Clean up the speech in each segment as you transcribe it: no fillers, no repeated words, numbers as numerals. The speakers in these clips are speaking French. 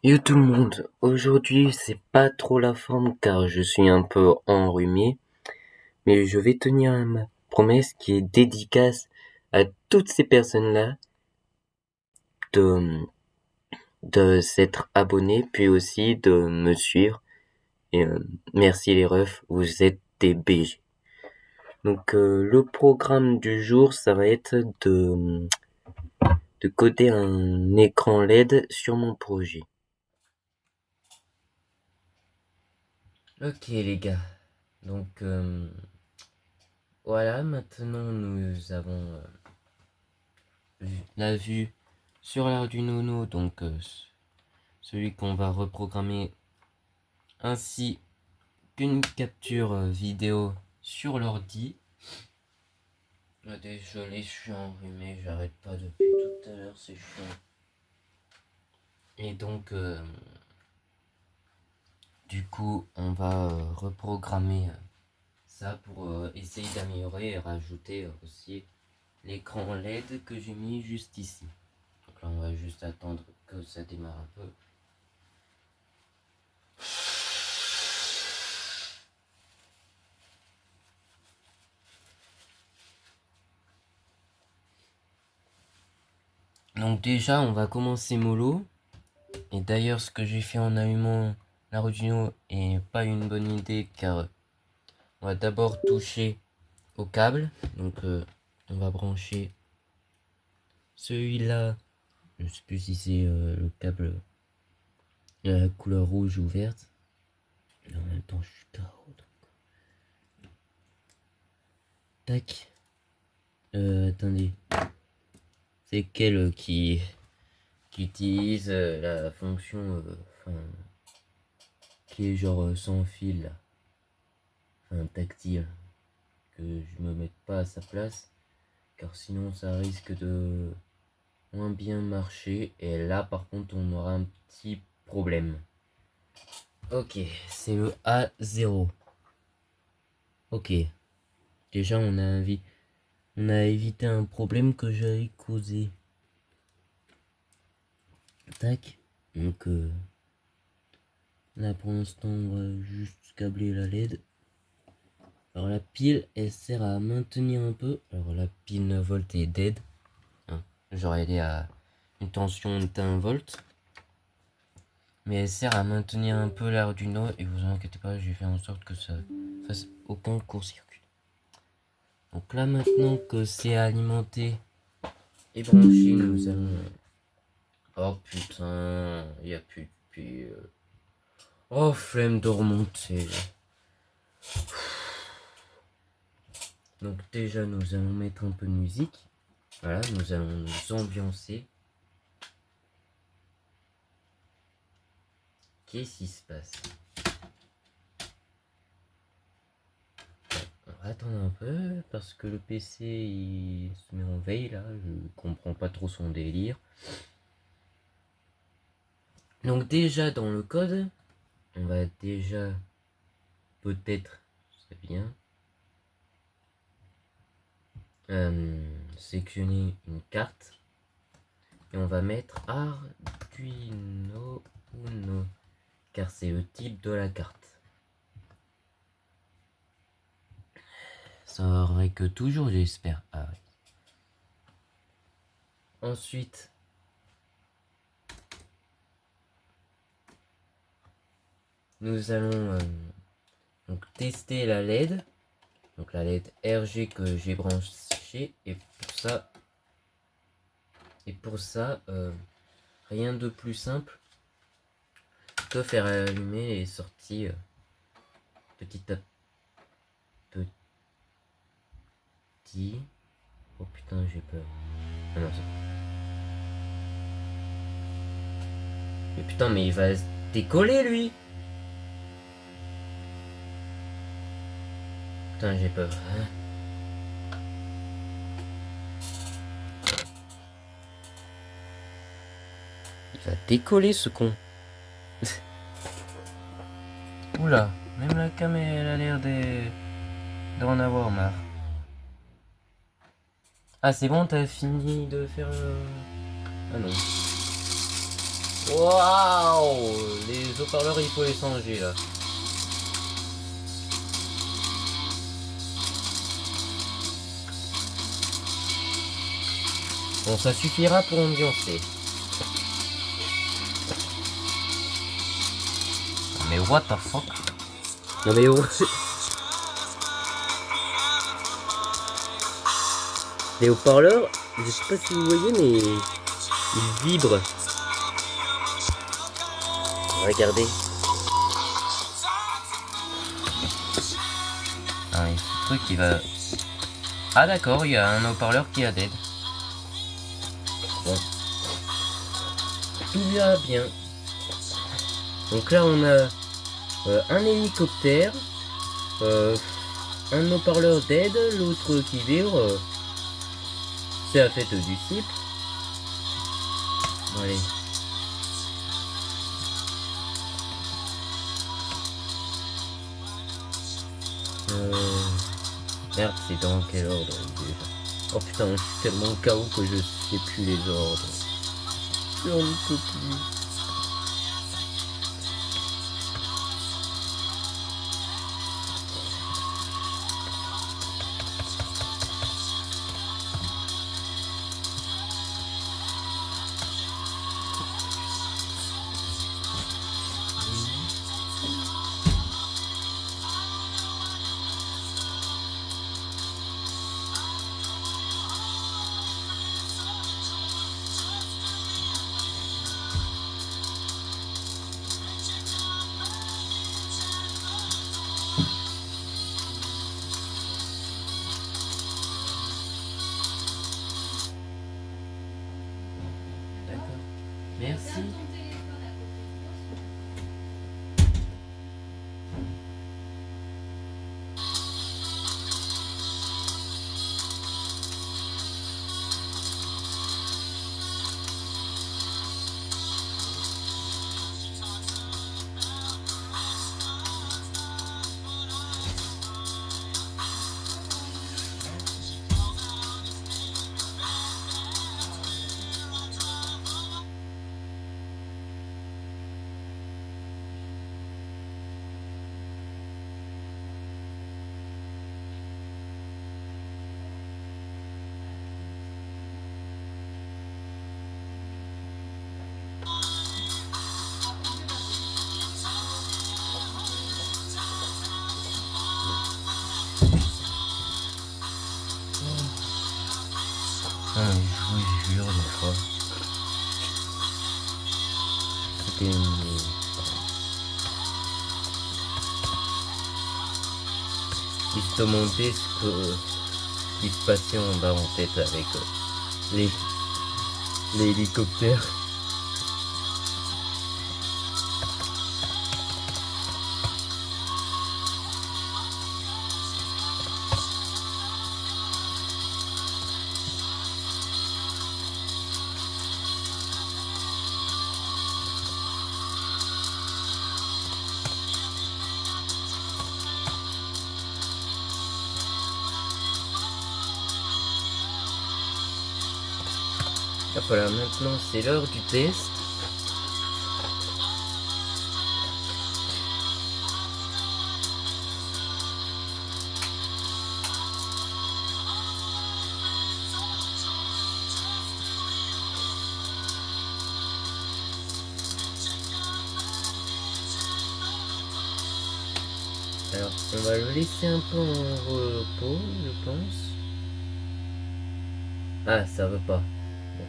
Yo tout le monde, aujourd'hui c'est pas trop la forme car je suis un peu enrhumé, mais je vais tenir à ma promesse qui est dédicace à toutes ces personnes-là de, de s'être abonnées puis aussi de me suivre et merci les refs, vous êtes des BG. Donc le programme du jour ça va être de coder un écran LED sur mon projet. Ok les gars, donc voilà, maintenant nous avons la vue sur l'Arduino, donc celui qu'on va reprogrammer, ainsi qu'une capture vidéo sur l'ordi. Désolé, je suis enrhumé, j'arrête pas depuis tout à l'heure, c'est chiant. Et donc du coup on va reprogrammer ça pour essayer d'améliorer et rajouter aussi l'écran LED que j'ai mis juste ici. Donc là on va juste attendre que ça démarre un peu. Donc déjà on va commencer mollo. Et d'ailleurs ce que j'ai fait en allumant l'Arduino est pas une bonne idée car on va d'abord toucher au câble. Donc on va brancher celui-là. Je sais plus si c'est le câble de la couleur rouge ou verte. Et en même temps je suis KO. Tac. Attendez. C'est quel qui utilise la fonction qui est genre sans fil, tactile, que je me mette pas à sa place car sinon ça risque de moins bien marcher et là par contre on aura un petit problème. Ok, c'est le A0. Ok, déjà on a évité un problème que j'avais causé. Tac, donc là pour l'instant on va juste câbler la LED. Alors la pile elle sert à maintenir un peu. Alors la pile 9 volts est dead, hein. Genre elle est à une tension d'1 volt. Mais elle sert à maintenir un peu l'Arduino et vous inquiétez pas, j'ai fait en sorte que ça fasse aucun court-circuit. Donc là maintenant que c'est alimenté et branché, nous allons... Oh putain, il n'y a plus de pile. Oh flemme de remonter. Donc déjà nous allons mettre un peu de musique. Voilà, nous allons nous ambiancer. Qu'est-ce qui se passe? On va attendre un peu parce que le PC il se met en veille là, je comprends pas trop son délire. Donc déjà dans le code, on va déjà peut-être, c'est bien, sélectionner une carte et on va mettre Arduino Uno car c'est le type de la carte. Ça aurait que toujours j'espère. Ah oui. Ensuite, nous allons donc tester la LED. Donc la LED RG que j'ai branchée et pour ça rien de plus simple que faire allumer les sorties petit à petit. Oh putain j'ai peur. Ah non, mais putain mais il va se décoller lui. Putain j'ai peur. Hein. Il va décoller ce con. Oula, même la caméra elle a l'air d'en avoir marre. Ah c'est bon, t'as fini de faire... Ah non. Waouh! Les haut-parleurs, il faut les changer là. Bon, ça suffira pour ambiancer. Mais what the fuck? Non mais oh. Les haut-parleurs, je sais pas si vous voyez, mais ils vibrent. Regardez. Ah, et ce truc il va... Ah d'accord, il y a un haut-parleur qui a dead. Bon. Tout va bien. Donc là on a un hélicoptère, un haut-parleur dead, l'autre qui vibre. C'est la fête du slip. Bon, allez. Merde, c'est dans quel ordre déjà? Oh putain, je suis tellement KO que je sais plus les ordres. J'en peux plus. Merci. Non mais je vous jure des fois. C'était une... Il se demandait ce qui se passait en bas en tête avec les hélicoptères. Voilà, maintenant c'est l'heure du test. Alors, on va le laisser un peu en repos, je pense. Ah, ça veut pas. Bon.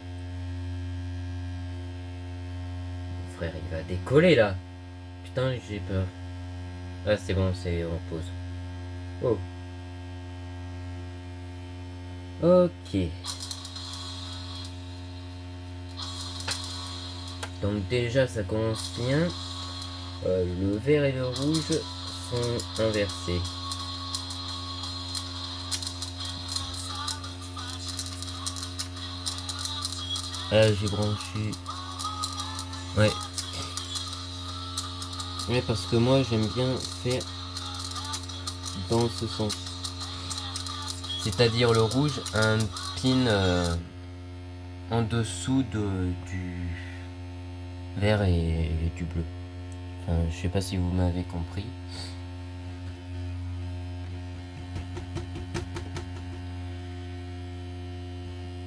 Mon frère, il va décoller là. Putain, j'ai peur. Ah, c'est bon, c'est en pause. Oh. Ok. Donc déjà, ça commence bien. Le vert et le rouge sont inversés. Ah, j'ai branché. Ouais. Mais parce que moi, j'aime bien faire dans ce sens. C'est-à-dire le rouge a un pin en dessous vert et du bleu. Enfin, je sais pas si vous m'avez compris.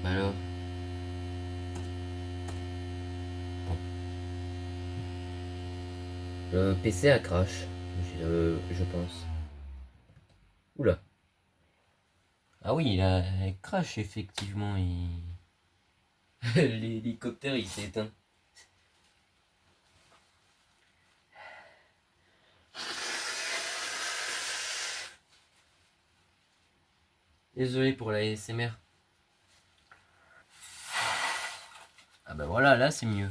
Alors, bon. Le PC a crash, je pense. Oula. Ah oui, il a crash effectivement et l'hélicoptère il s'est éteint. Désolé pour la ASMR. Ah bah voilà, là c'est mieux.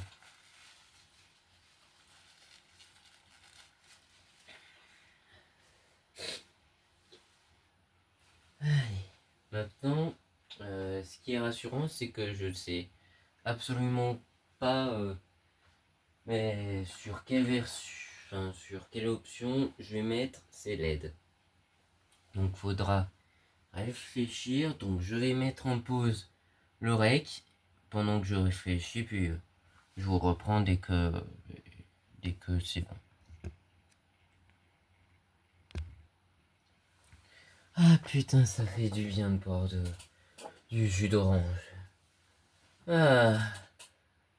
Allez. Maintenant, ce qui est rassurant, c'est que je ne sais absolument pas mais sur quelle version, enfin, sur quelle option je vais mettre ces LED. Donc faudra réfléchir. Donc je vais mettre en pause le rec pendant que je réfléchis, puis je vous reprends dès que c'est bon. Ah putain, ça fait du bien de boire du jus d'orange. Ah,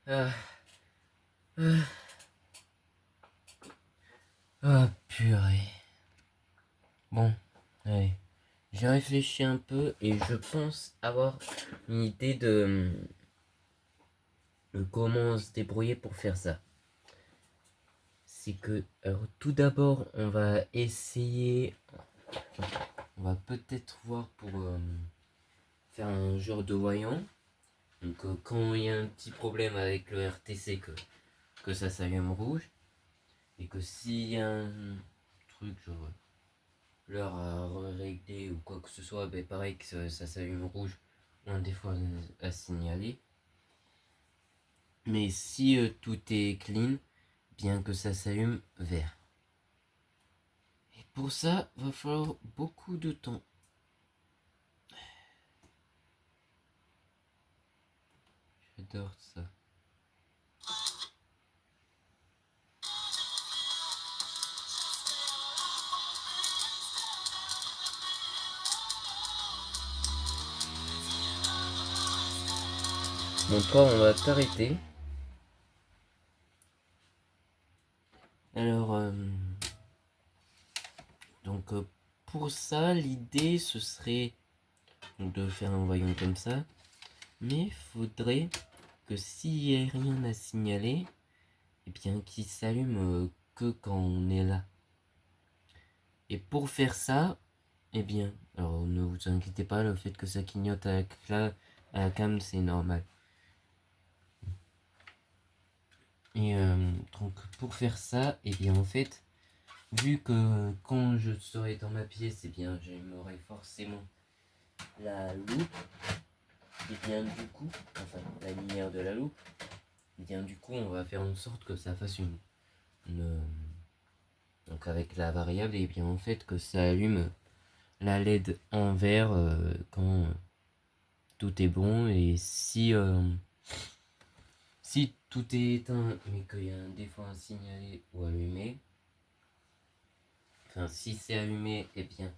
ah, ah, ah purée. Bon, allez. J'ai réfléchi un peu et je pense avoir une idée de comment se débrouiller pour faire ça. C'est que, alors tout d'abord, on va essayer, on va peut-être voir pour faire un genre de voyant. Donc quand il y a un petit problème avec le RTC, que ça s'allume rouge, et que s'il y a un truc genre l'heure à régler ou quoi que ce soit, ben pareil que ça s'allume rouge, un des fois à signaler. Mais si tout est clean, bien que ça s'allume vert. Et pour ça, va falloir beaucoup de temps. J'adore ça. Bon, toi, on va t'arrêter. Alors, donc pour ça, l'idée ce serait de faire un voyant comme ça. Mais faudrait que s'il n'y a rien à signaler, et bien qu'il s'allume que quand on est là. Et pour faire ça, eh bien, alors ne vous inquiétez pas, le fait que ça clignote à la cam, c'est normal. Et donc pour faire ça, et bien en fait, vu que quand je serai dans ma pièce, et bien j'aimerai forcément la loupe, et bien du coup, enfin la lumière de la loupe, et bien du coup on va faire en sorte que ça fasse une donc avec la variable, et bien en fait que ça allume la LED en vert quand tout est bon, et si tout est éteint mais qu'il y a un défaut à signaler ou allumé, enfin si c'est allumé, et bien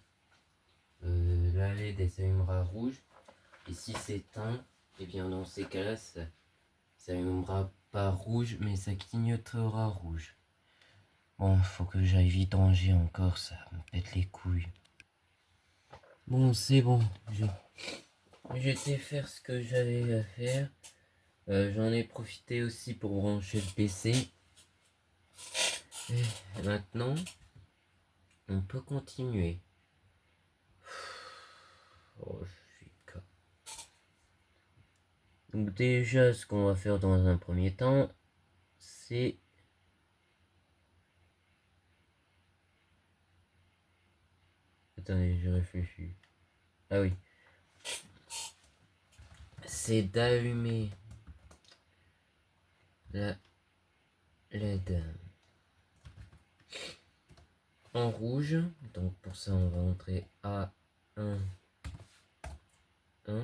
la LED elle s'allumera rouge, et si c'est éteint, et bien dans ces cas-là ça s'allumera pas rouge mais ça clignotera rouge. Bon, faut que j'aille vite ranger encore, ça me pète les couilles. Bon, c'est bon, j'étais faire ce que j'avais à faire. J'en ai profité aussi pour brancher le PC. Et maintenant, on peut continuer. Oh, je suis KO. Donc déjà, ce qu'on va faire dans un premier temps, c'est... Attendez, je réfléchis. Ah oui. C'est d'allumer la LED en rouge. Donc pour ça, on va entrer A1, 1.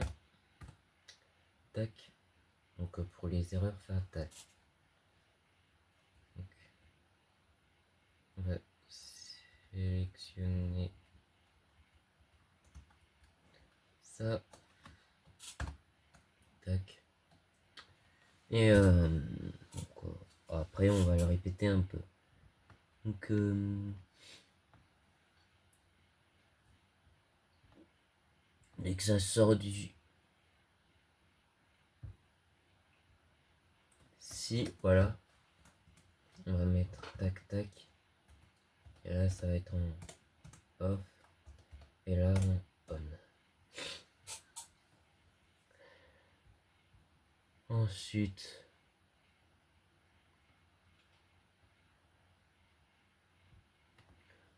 Tac. Donc pour les erreurs fatales. ça. Tac. Et donc, après, on va le répéter un peu. Donc, dès que ça sort du... Si, voilà. On va mettre tac tac. Et là, ça va être en off. Et là, en on. Ensuite,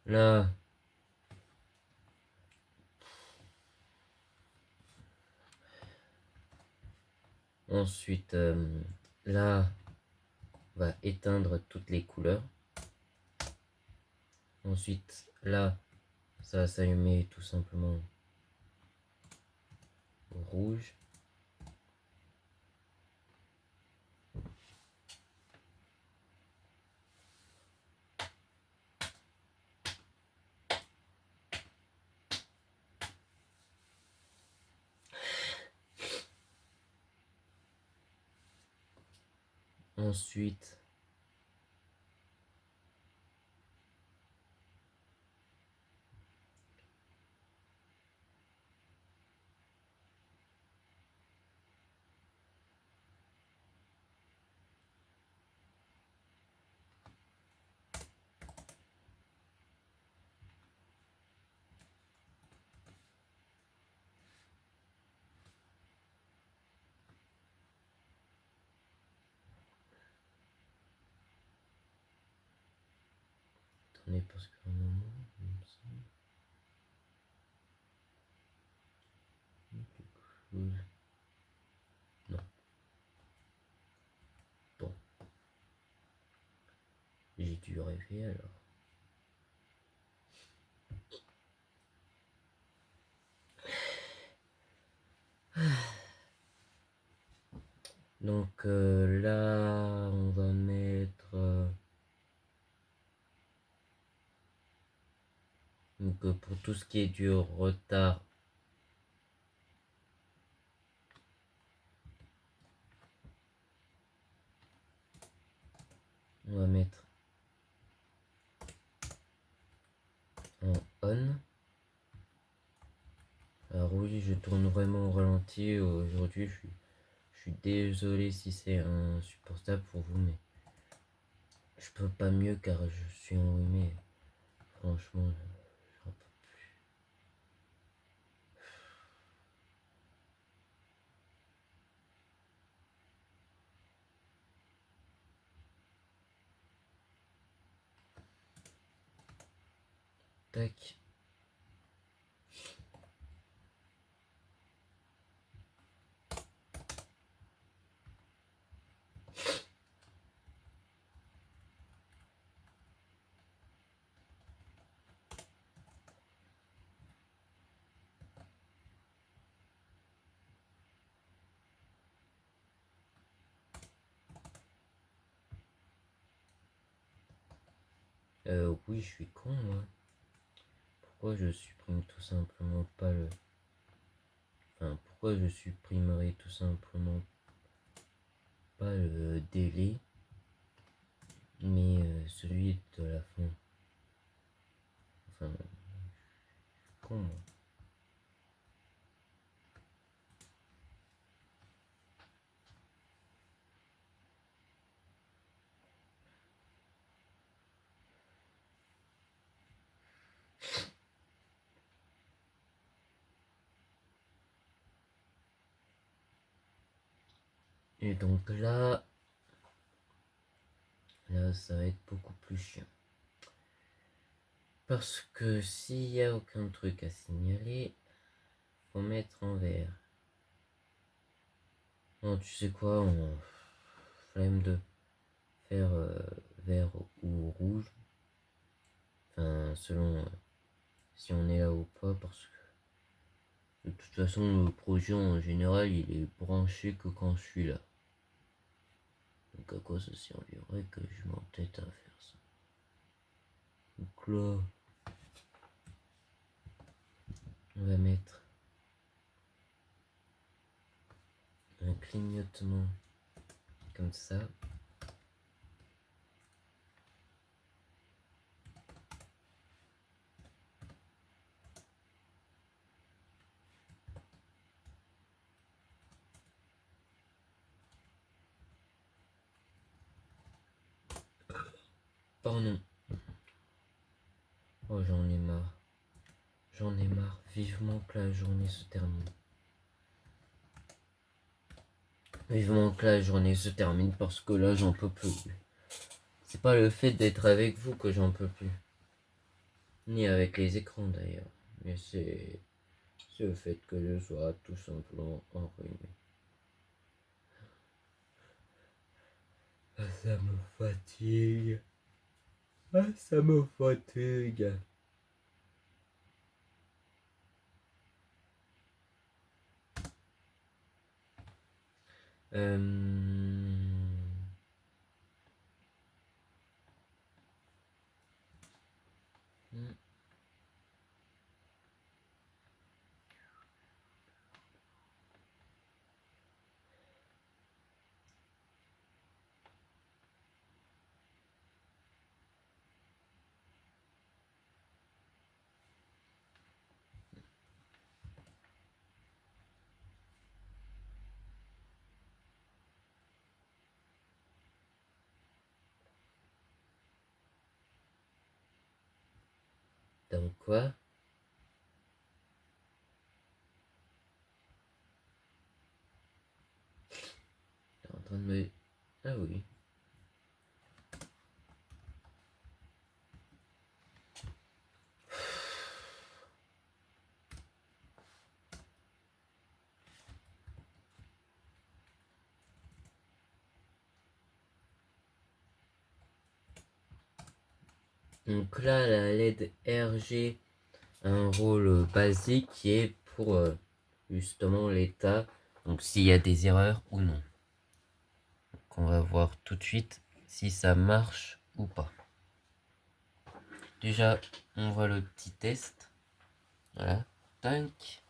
là, ensuite, là, on va éteindre toutes les couleurs. Ensuite, là, ça va s'allumer tout simplement au rouge. Ensuite, attendez parce que un moment, il me semble quelque chose. Non. Bon, j'ai dû rêver alors. Donc là, on va mettre donc, pour tout ce qui est du retard, on va mettre en on. Alors oui, je tourne vraiment au ralenti aujourd'hui. Je suis désolé si c'est insupportable pour vous, mais je peux pas mieux car je suis enrhumé. Franchement, j'en peux plus. Tac. Oui, je suis con, moi. Pourquoi je supprime tout simplement pas le... Enfin, pourquoi je supprimerai tout simplement pas le délai, mais celui de la fin. Enfin, con, moi. Et donc là, ça va être beaucoup plus chiant. Parce que s'il n'y a aucun truc à signaler, faut mettre en vert. Non, tu sais quoi, on flemme de faire vert ou rouge. Enfin, selon si on est là ou pas, parce que de toute façon, le projet en général, il est branché que quand je suis là. Donc à quoi ça servirait que je m'entête à faire ça? Donc là, on va mettre clignotement comme ça. Pardon. Oh, j'en ai marre. J'en ai marre. Vivement que la journée se termine. Vivement que la journée se termine parce que là, j'en peux plus. C'est pas le fait d'être avec vous que j'en peux plus. Ni avec les écrans d'ailleurs. Mais c'est le fait que je sois tout simplement enrhumé. Ah, ça me fatigue. Ah, ça me fatigue. Donc quoi? T'es en train de me... Ah oui. Donc là, la LED RG a un rôle basique qui est pour justement l'état. Donc s'il y a des erreurs ou non. Donc on va voir tout de suite si ça marche ou pas. Déjà, on voit le petit test. Voilà. Tac.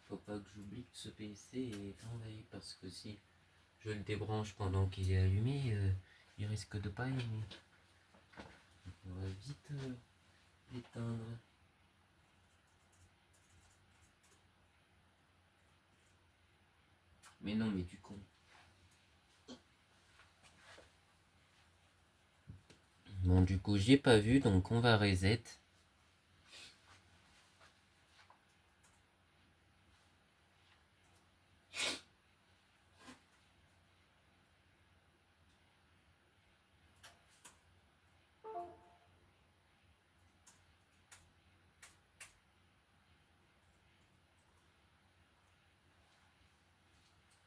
Faut pas que j'oublie que ce PC est envahi parce que si je le débranche pendant qu'il est allumé, il risque de pas aimer. On va vite l'éteindre. Mais non, mais du con. Bon, du coup, j'ai pas vu, donc on va reset.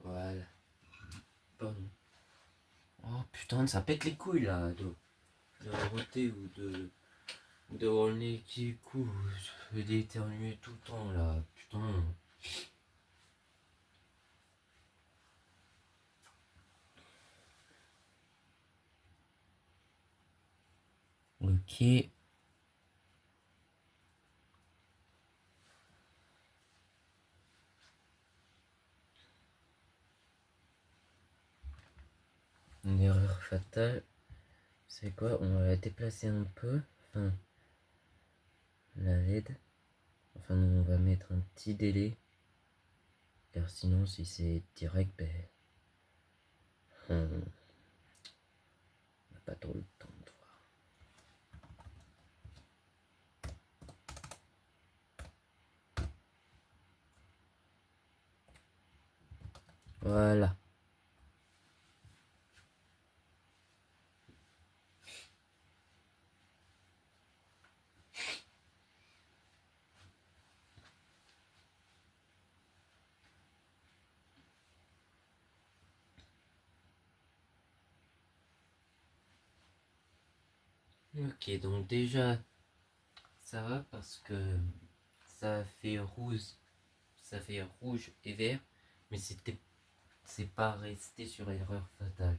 Voilà. Pardon. Oh putain, ça pète les couilles là, de roter ou d'avoir le nez qui coule, d'éternuer tout le temps là, putain. Ok. Une erreur fatale. C'est quoi? On va la déplacer un peu. Enfin, la LED. Enfin, on va mettre un petit délai. Car sinon, si c'est direct, ben, on n'a pas trop le temps de voir. Voilà. Ok, donc déjà, ça va parce que ça fait rouge et vert, mais c'était c'est pas resté sur erreur fatale.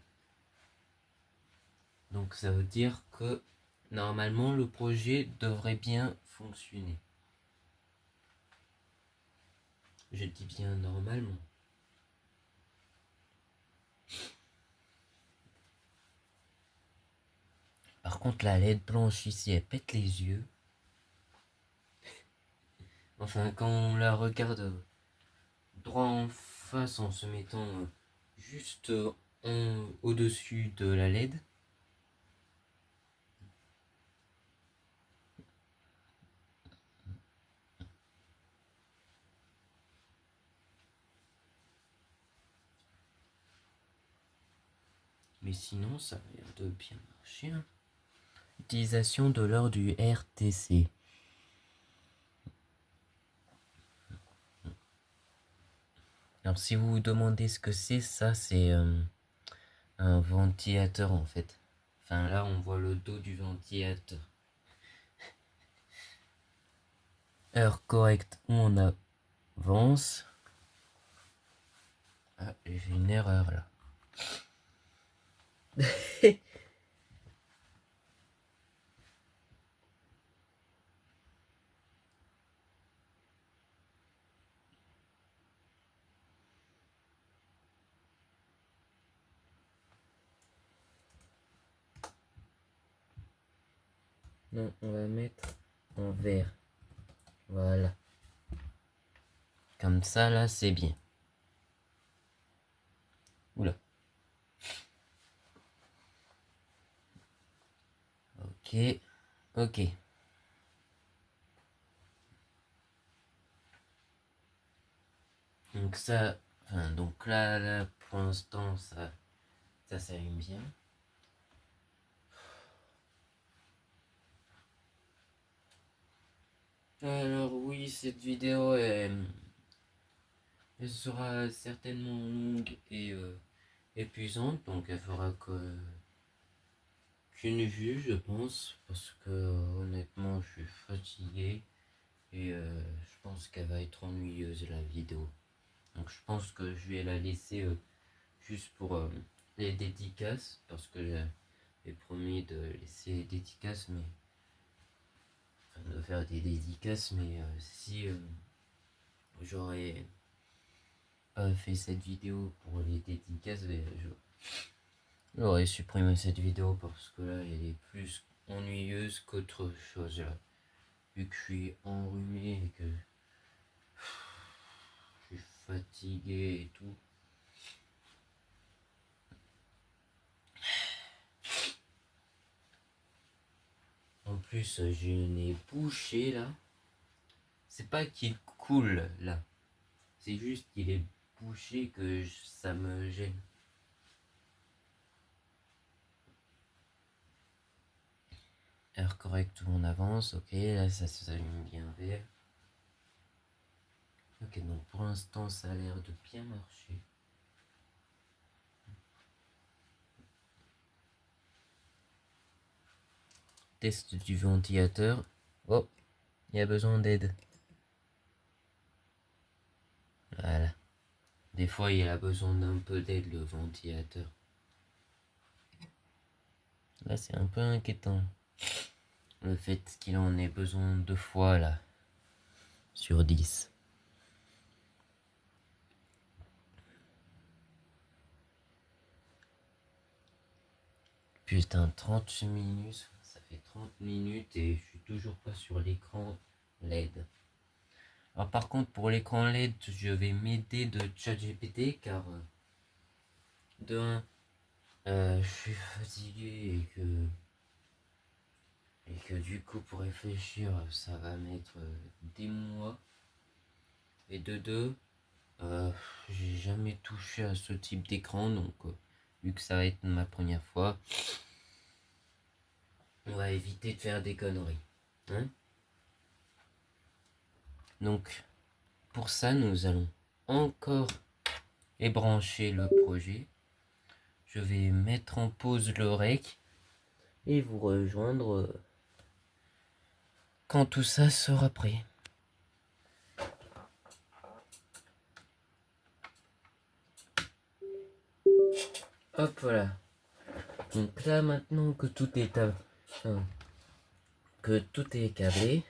Donc ça veut dire que normalement le projet devrait bien fonctionner. Je dis bien normalement. Par contre la LED blanche ici elle pète les yeux. Enfin quand on la regarde droit en face en se mettant juste au-dessus de la LED. Mais sinon ça a l'air de bien marcher. Hein. Utilisation de l'heure du RTC. Alors si vous vous demandez ce que c'est, ça c'est un ventilateur en fait. Enfin là on voit le dos du ventilateur. Heure correcte où on avance. Ah, j'ai une erreur là. Non, on va mettre en vert. Voilà. Comme ça là c'est bien. Oula. Ok. Ok. Donc ça. Enfin, donc là pour l'instant ça s'allume bien. Alors oui, cette vidéo elle sera certainement longue et épuisante, donc elle fera qu'une vue je pense, parce que honnêtement je suis fatigué et je pense qu'elle va être ennuyeuse la vidéo. Donc je pense que je vais la laisser juste pour les dédicaces, parce que j'ai promis de laisser les dédicaces, mais enfin, de faire des dédicaces, mais si j'aurais pas fait cette vidéo pour les dédicaces, j'aurais supprimé cette vidéo parce que là elle est plus ennuyeuse qu'autre chose là. Vu que je suis enrhumé et que je suis fatigué et tout. En plus j'ai le nez bouché là. C'est pas qu'il coule là. C'est juste qu'il est bouché que ça me gêne. Heure correcte où on avance, ok, là ça s'allume bien vert. Ok, donc pour l'instant ça a l'air de bien marcher. Test du ventilateur. Oh, il y a besoin d'aide. Voilà. Des fois il a besoin d'un peu d'aide le ventilateur. Là c'est un peu inquiétant. Le fait qu'il en ait besoin 2 fois là. Sur 10. Putain, 30 minutes, ça fait 30 minutes et je suis toujours pas sur l'écran LED. Alors par contre pour l'écran LED, je vais m'aider de ChatGPT car de 1, je suis fatigué et que du coup pour réfléchir ça va mettre des mois. Et de 2, j'ai jamais touché à ce type d'écran donc vu que ça va être ma première fois, on va éviter de faire des conneries. Hein? Donc pour ça nous allons encore ébrancher le projet. Je vais mettre en pause le rec et vous rejoindre quand tout ça sera prêt. Hop, voilà. Donc là, maintenant que tout est câblé,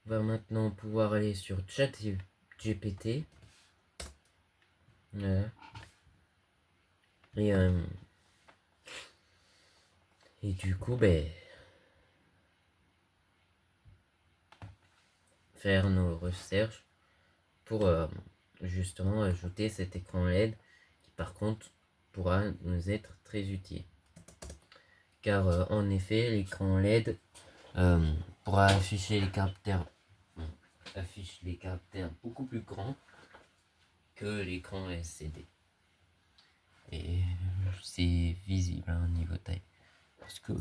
on va maintenant pouvoir aller sur ChatGPT. Voilà. Et du coup, faire nos recherches pour justement ajouter cet écran LED qui par contre pourra nous être très utile. Car en effet, l'écran LED pourra afficher affiche les caractères beaucoup plus grands que l'écran LCD. Et c'est visible au niveau taille. Parce que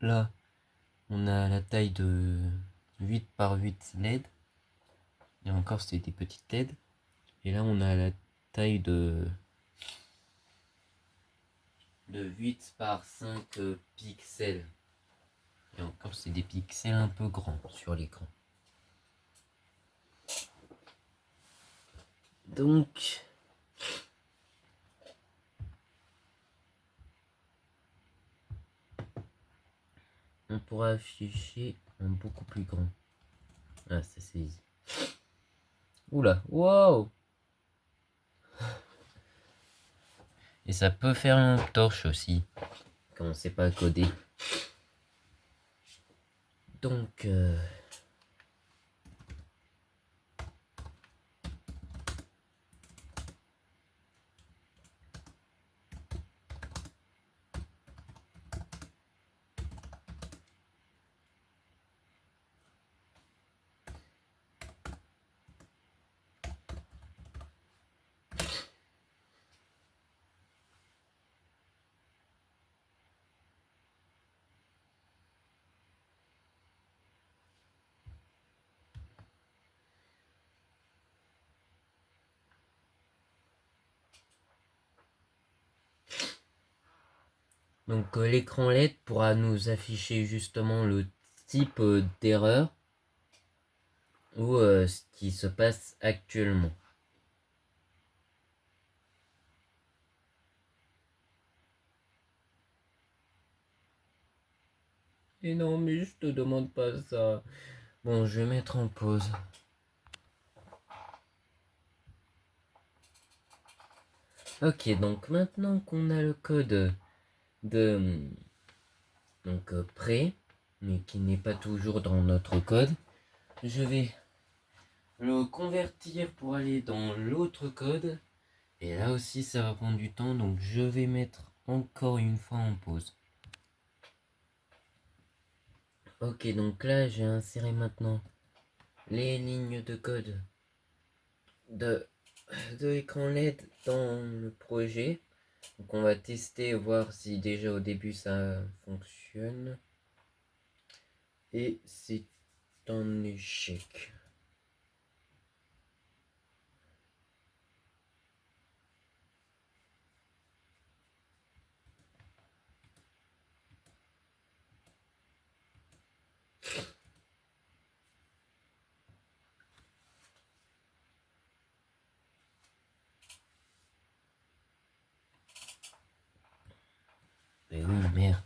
là, on a la taille de 8 par 8 LED. Et encore, c'est des petites LED. Et là, on a la taille de 8 par 5 pixels. Et encore, c'est des pixels un peu grands sur l'écran. Donc, on pourra afficher un beaucoup plus grand. Ah, ça c'est easy. Oula, wow! Et ça peut faire une torche aussi, quand on sait pas coder. Donc, l'écran LED pourra nous afficher justement le type d'erreur ou ce qui se passe actuellement. Et non, mais je te demande pas ça. Bon, je vais mettre en pause. Ok, donc maintenant qu'on a le code de prêt, mais qui n'est pas toujours dans notre code, je vais le convertir pour aller dans l'autre code. Et là aussi, ça va prendre du temps, donc je vais mettre encore une fois en pause. Ok, donc là, j'ai inséré maintenant les lignes de code de l'écran LED dans le projet. Donc on va tester, voir si déjà au début ça fonctionne. Et c'est un échec. Mais oui, merde.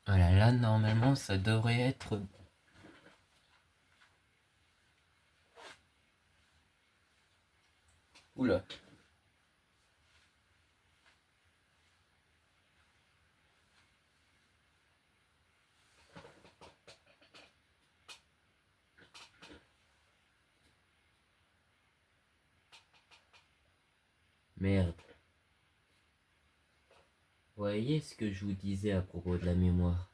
Voilà, là normalement ça devrait être Oula. Merde. Voyez ce que je vous disais à propos de la mémoire.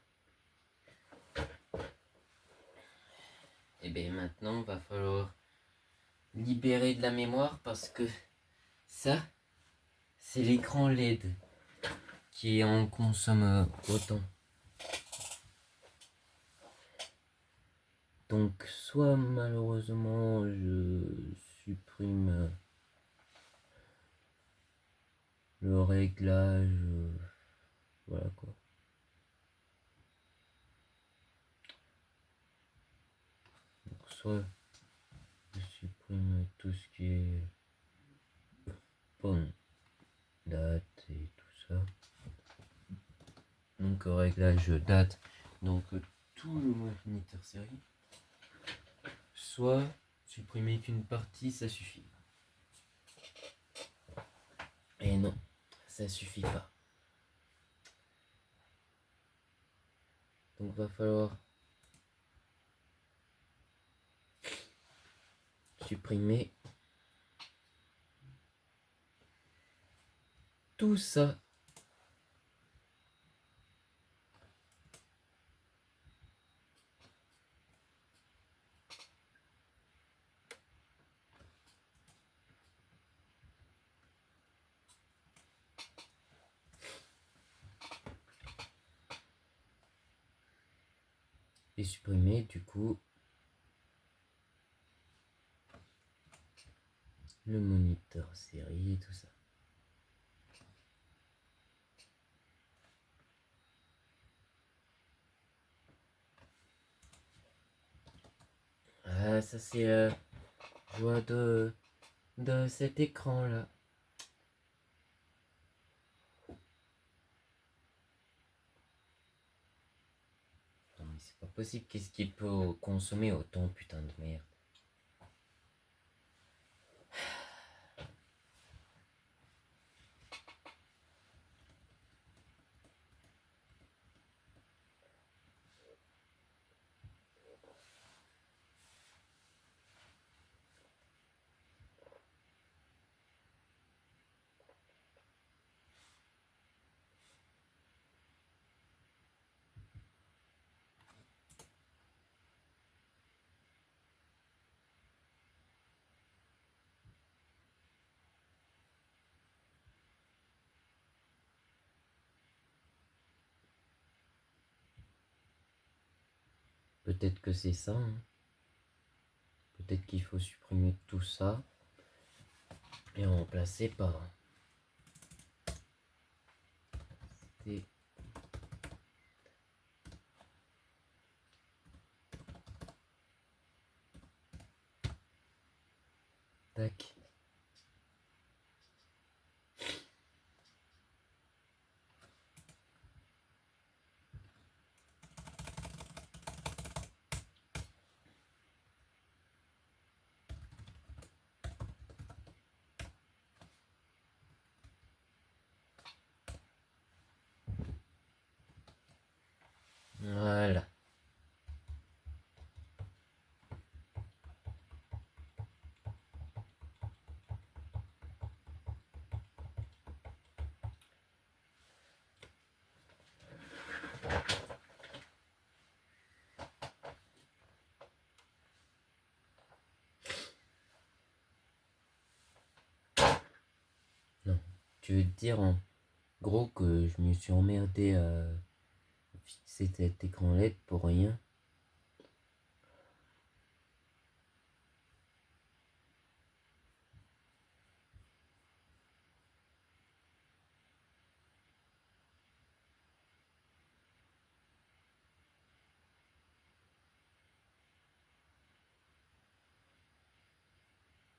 Et bien maintenant, va falloir libérer de la mémoire parce que ça, c'est l'écran LED qui en consomme autant. Donc soit malheureusement je supprime le réglage, voilà quoi. Donc soit je supprime tout ce qui est bon, date et tout ça. Donc réglage date, donc tout le moniteur série. Soit supprimer qu'une partie, ça suffit. Et non, ça suffit pas. Donc va falloir supprimer tout ça. Et supprimer du coup le moniteur série et tout ça. Ah, ça c'est joie de cet écran là. Non mais c'est pas possible, qu'est-ce qu'il peut consommer autant putain de merde. Peut-être que c'est ça, hein. Peut-être qu'il faut supprimer tout ça et remplacer par des... Tac. Voilà. Non. Tu veux te dire en gros que je me suis emmerdé à fixer cet écran LED pour rien?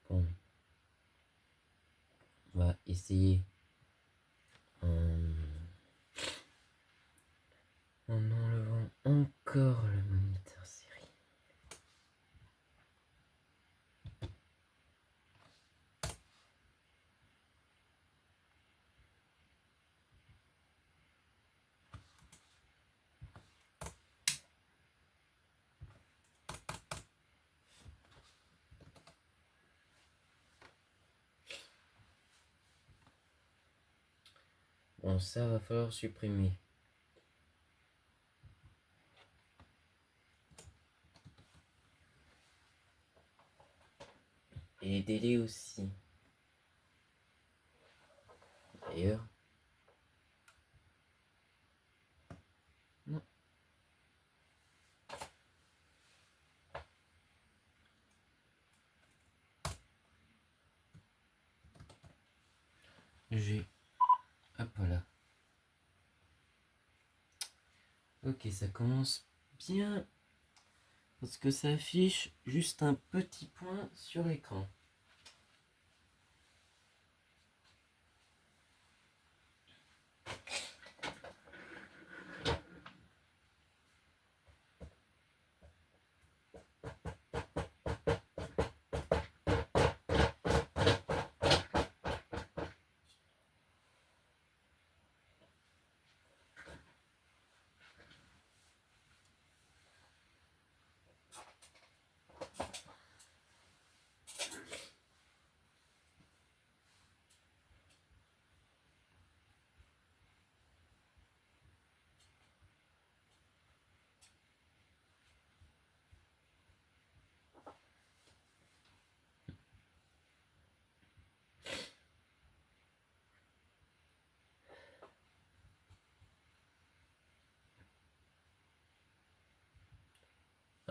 Bon. On va essayer en enlevant encore le moniteur série. Bon, ça va falloir supprimer. Et les délais aussi. D'ailleurs. Non. J'ai... Hop là. Ok, ça commence bien. Parce que ça affiche juste un petit point sur l'écran.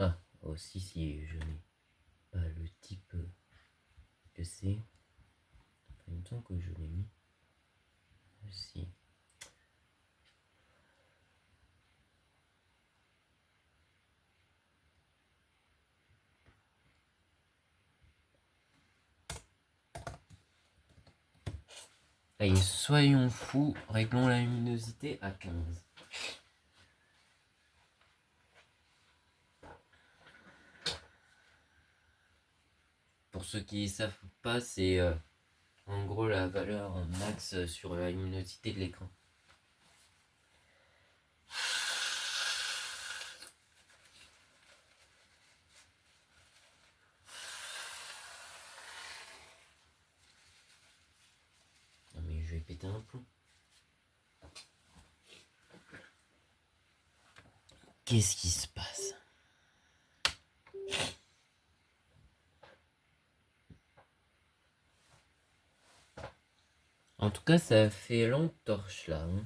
Ah, aussi si je n'ai pas le type que c'est. Il me semble que je l'ai mis. Si. Allez, soyons fous, réglons la luminosité à 15. Pour ceux qui ne savent pas, c'est en gros la valeur max sur la luminosité de l'écran. Non mais je vais péter un plomb. Qu'est-ce qui se passe? En tout cas, ça fait lampe torche là. Hein.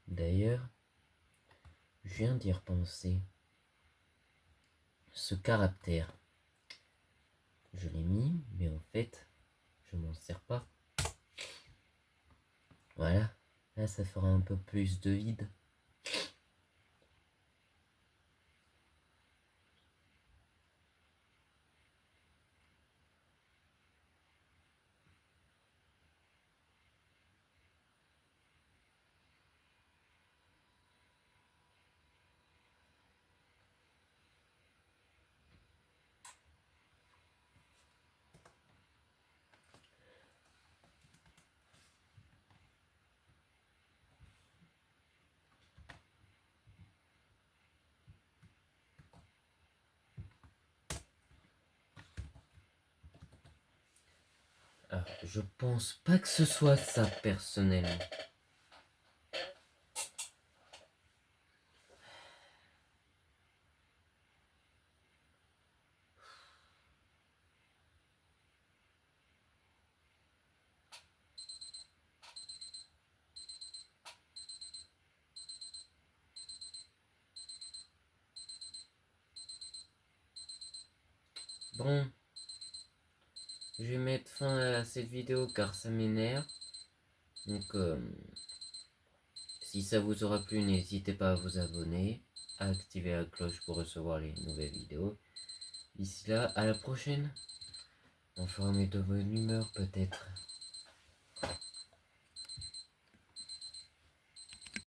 D'ailleurs, je viens d'y repenser. Ce caractère, je l'ai mis, mais en fait, je m'en sers pas. Voilà, là ça fera un peu plus de vide. Alors, je pense pas que ce soit ça personnellement. Bon, je vais mettre fin à cette vidéo car ça m'énerve. Donc, si ça vous aura plu, n'hésitez pas à vous abonner. à activer la cloche pour recevoir les nouvelles vidéos. D'ici là, à la prochaine. On fera mieux de bonne humeur peut-être.